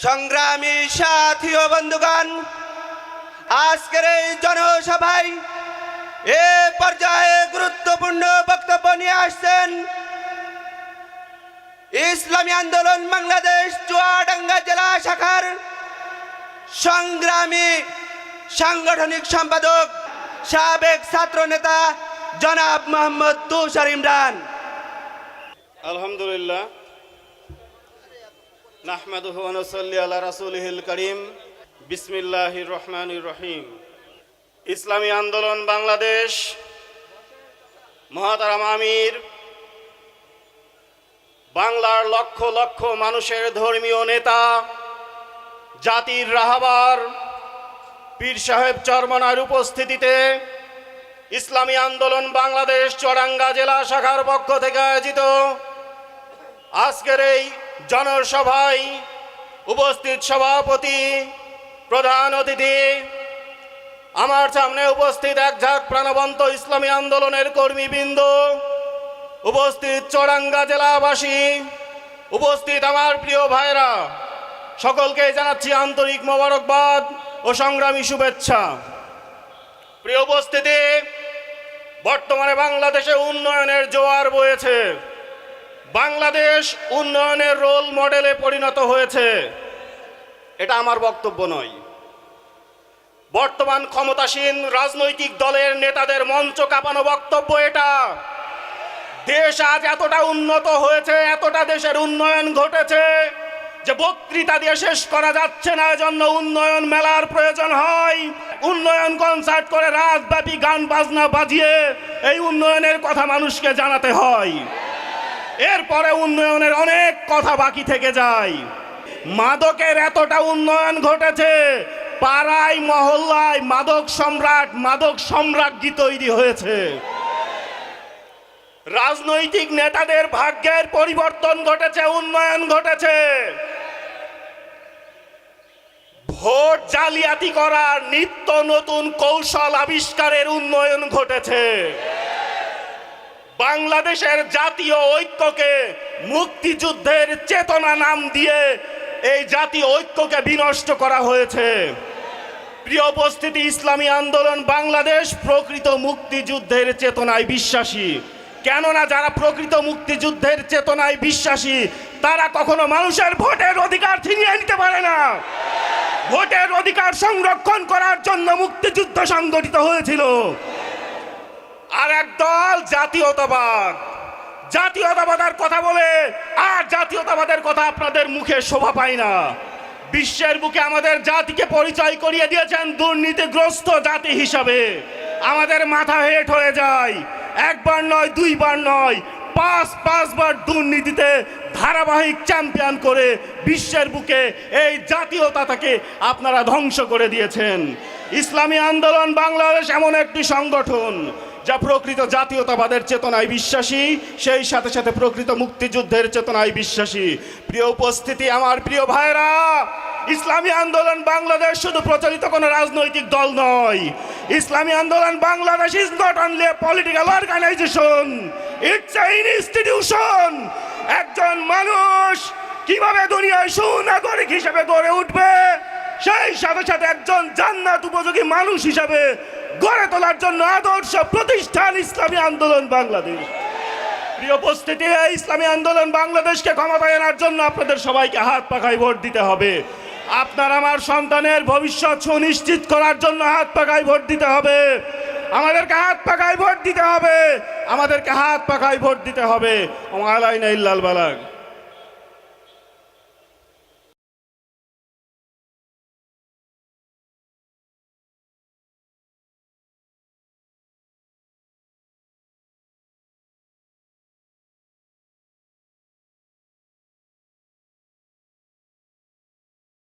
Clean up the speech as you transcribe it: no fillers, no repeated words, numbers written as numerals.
সংগ্রামী সাথী ও বন্ধুগণ, আজকের এই জনসভায় এ পর্যায়ে গুরুত্বপূর্ণ বক্তব্য নিয়ে আসছেন ইসলামী আন্দোলন বাংলাদেশ চুয়াডাঙ্গা জেলা শাখার সংগ্রামী সাংগঠনিক সম্পাদক সাবেক ছাত্র নেতা জনাব মোহাম্মদ তুষার ইমরান। আলহামদুলিল্লাহ, নাহমাদুহু ওয়া নুসাল্লি আলা রাসূলিহিল কারীম। বিসমিল্লাহির রহমানির রহিম। ইসলামী আন্দোলন বাংলাদেশ মহাতারাম আমির, বাংলার লক্ষ লক্ষ মানুষের ধর্মীয় নেতা, জাতির রাহবার পীর সাহেব চরমনার উপস্থিতিতে ইসলামী আন্দোলন বাংলাদেশ চুয়াডাঙ্গা জেলা শাখার পক্ষ থেকে আয়োজিত আজকের এই জনসভায় উপস্থিত সভাপতি, প্রধান অতিথি, আমার সামনে উপস্থিত এক ঝাঁক প্রাণবন্ত ইসলামী আন্দোলনের কর্মীবৃন্দ, উপস্থিত চুয়াডাঙ্গা জেলাবাসী, উপস্থিত আমার প্রিয় ভাইরা, সকলকে জানাচ্ছি আন্তরিক মোবারকবাদ ও সংগ্রামী শুভেচ্ছা। প্রিয় উপস্থিতি, বর্তমানে বাংলাদেশে উন্নয়নের জোয়ার বয়েছে। বাংলাদেশ উন্নয়নের রোল মডেলে পরিণত হয়েছে। এটা আমার বক্তব্য নয়, বর্তমান ক্ষমতাসীন রাজনৈতিক দলের নেতাদের মঞ্চ কাঁপানো বক্তব্য এটা। দেশ আজ এতটা উন্নত হয়েছে, এতটা দেশের উন্নয়ন ঘটেছে যে বক্তৃতা দিয়ে শেষ করা যাচ্ছে না। এজন্য উন্নয়ন মেলার প্রয়োজন হয়। উন্নয়ন কনসার্ট করে রাতব্যাপী গান বাজনা বাজিয়ে এই উন্নয়নের কথা মানুষকে জানাতে হয়। এরপরে উন্নয়নের অনেক কথা বাকি থেকে যায়। মাদকের এতটা উন্নয়ন ঘটেছে, পাড়ায় মহল্লায় মাদক সম্রাট, মাদক সম্রাজ্ঞী তৈরি হয়েছে। রাজনৈতিক নেতাদের ভাগ্যের পরিবর্তন ঘটেছে, উন্নয়ন ঘটেছে। ভোট জালিয়াতি করার নিত্য নতুন কৌশল আবিষ্কারের উন্নয়ন ঘটেছে। বাংলাদেশের জাতীয় ঐক্যকে মুক্তিযুদ্ধের চেতনা নাম দিয়ে এই জাতীয় ঐক্যকে বিনষ্ট করা হয়েছে। প্রিয় উপস্থিতি, ইসলামী আন্দোলন বাংলাদেশ প্রকৃত মুক্তিযুদ্ধের চেতনায় বিশ্বাসী। কেননা যারা প্রকৃত মুক্তিযুদ্ধের চেতনায় বিশ্বাসী তারা কখনো মানুষের ভোটের অধিকার ছিনিয়ে নিতে পারে না। ভোটের অধিকার সংরক্ষণ করার জন্য মুক্তিযুদ্ধ সংগঠিত হয়েছিল। আর একদল জাতীয়তাবাদ, জাতীয়তাবাদের কথা বলে, আর জাতীয়তাবাদের কথা আপনাদের মুখে শোভা পায় না। বিশ্বের বুকে আমাদের জাতিকে পরিচয় করিয়ে দিয়েছেন দুর্নীতিগ্রস্ত জাতি হিসাবে। আমাদের মাথা হেট হয়ে যায়। একবার নয়, দুইবার নয়, পাঁচবার দুর্নীতিতে ধারাবাহিক চ্যাম্পিয়ন করে বিশ্বের বুকে এই জাতীয়তাকে আপনারা ধ্বংস করে দিয়েছেন। ইসলামী আন্দোলন বাংলাদেশ এমন একটি সংগঠন যা প্রকৃত জাতীয়তাবাদের চেতনায় বিশ্বাসী, সেই সাথে সাথে প্রকৃত মুক্তিযুদ্ধের চেতনায় বিশ্বাসী। প্রিয় উপস্থিতি, আমার প্রিয় ভাইরা, ইসলামী আন্দোলন বাংলাদেশ শুধু প্রচলিত কোনো রাজনৈতিক দল নয়। Islami Andolan Bangladesh is not only a political organisation, it's a institution. একজন মানুষ কিভাবে দুনিয়ায় সুনাগরিক হিসেবে গড়ে উঠবে, সেই সাথে সাথে একজন জান্নাত উপযোগী মানুষ হিসাবে গড়ে তোলার জন্য আদর্শ প্রতিষ্ঠান ইসলামী আন্দোলন বাংলাদেশ। প্রিয় উপস্থিতি, ইসলামী আন্দোলন বাংলাদেশকে ক্ষমতায় আনার জন্য আপনাদের সবাইকে হাত পাখায় ভোট দিতে হবে। আপনার আমার সন্তানের ভবিষ্যৎ সুনিশ্চিত করার জন্য হাত পাখায় ভোট দিতে হবে। আমাদেরকে হাত পাখায় ভোট দিতে হবে, আমাদেরকে হাত পাখায় ভোট দিতে হবে। ওয়া আলাইনা ইল্লাল বালাগ।